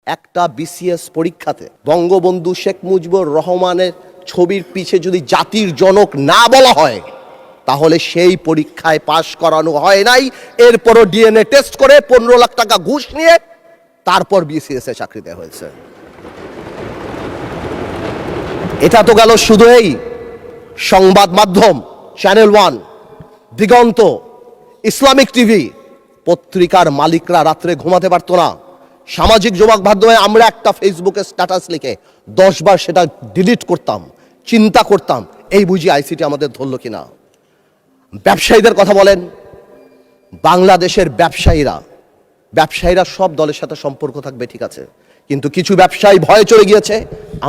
একটা বিসিএস পরীক্ষাতে বঙ্গবন্ধু শেখ মুজিবুর রহমানের ছবির পিছে যদি জাতির জনক না বলা হয় তাহলে সেই পরীক্ষায় পাশ করানো হয় নাই। এরপরও ডিএনএ টেস্ট করে 15 লাখ টাকা ঘুষ নিয়ে তারপর বিসিএস এ চাকরি দেওয়া হয়েছে। এটা তো গেল শুধু এই সংবাদ মাধ্যম, চ্যানেল 1, দিগন্ত, ইসলামিক টিভি। পত্রিকার মালিকরা রাত্রে ঘুমাতে পারতো না। সামাজিক যোগাযোগ মাধ্যমে আমরা একটা ফেসবুকে স্ট্যাটাস লিখে 10 বার সেটা ডিলিট করতাম, চিন্তা করতাম এই বুঝি আইসিটি আমাদের ধরলো কিনা। ব্যবসায়ীদের কথা বলেন, বাংলাদেশের ব্যবসায়ীরা সব দলের সাথে সম্পর্ক থাকবে ঠিক আছে, কিন্তু কিছু ব্যবসায়ী ভয়ে চলে গিয়েছে।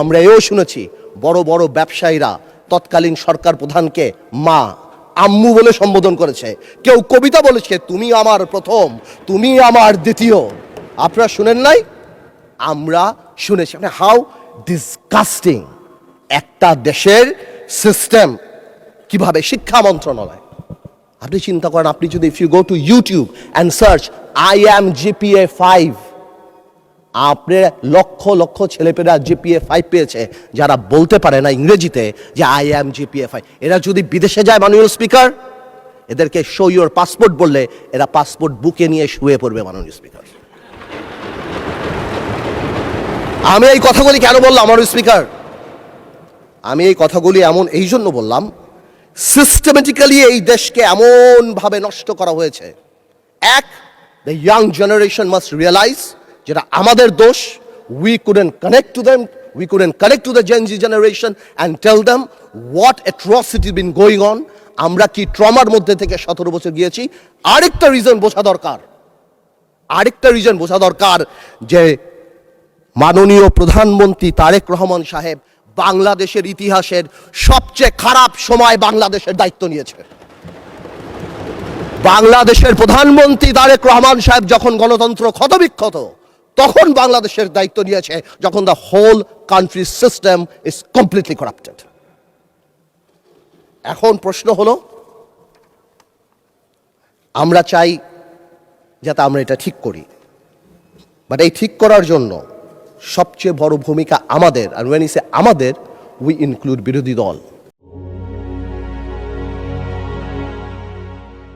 আমরা এও শুনেছি বড় বড় ব্যবসায়ীরা তৎকালীন সরকার প্রধানকে মা, আম্মু বলে সম্বোধন করেছে। কেউ কবিতা বলেছে, তুমি আমার প্রথম, তুমি আমার দ্বিতীয়। আপনারা শুনেন নাই? আমরা শুনেছি। মানে হাউ ডিসগাস্টিং একটা দেশের সিস্টেম। কিভাবে শিক্ষা মন্ত্রণালয়, আপনি চিন্তা করেন, আপনি যদি if you go to YouTube and search I am GPA 5, আপনার লক্ষ লক্ষ ছেলেপেরা জিপিএ 5 পেয়েছে যারা বলতে পারে না ইংরেজিতে যে আই অ্যাম জিপিএ 5। এরা যদি বিদেশে যায় মাননীয় স্পিকার, এদেরকে শো ইউর পাসপোর্ট বললে এরা পাসপোর্ট বুকে নিয়ে শুয়ে পড়বে মাননীয় স্পিকার। আমি এই কথাগুলি কেন বললাম মাননীয় স্পিকার? আমি এই কথাগুলি এই জন্য বললাম, সিস্টেমেটিক্যালি এই দেশকে এমনভাবে নষ্ট করা হয়েছে। The young generation must realise যেটা আমাদের দোষ। We couldn't connect to them, we couldn't connect to the Gen Z generation and tell them what atrocity been going on. আমরা কি ট্রমার মধ্যে থেকে 17 বছর গিয়েছি। আরেকটা রিজন বোঝা দরকার যে মাননীয় প্রধানমন্ত্রী তারেক রহমান সাহেব বাংলাদেশের ইতিহাসের সবচেয়ে খারাপ সময় বাংলাদেশের দায়িত্ব নিয়েছে। বাংলাদেশের প্রধানমন্ত্রী তারেক রহমান সাহেব যখন গণতন্ত্র ক্ষতবিক্ষত, তখন বাংলাদেশের দায়িত্ব নিয়েছে যখন the whole country system is completely corrupted. এখন প্রশ্ন হলো, আমরা চাই যাতে আমরা এটা ঠিক করি, বাট এই ঠিক করার জন্য সবচেয়ে বড় ভূমিকা আমাদের। আর when I say আমাদের, we include বিরোধী দল।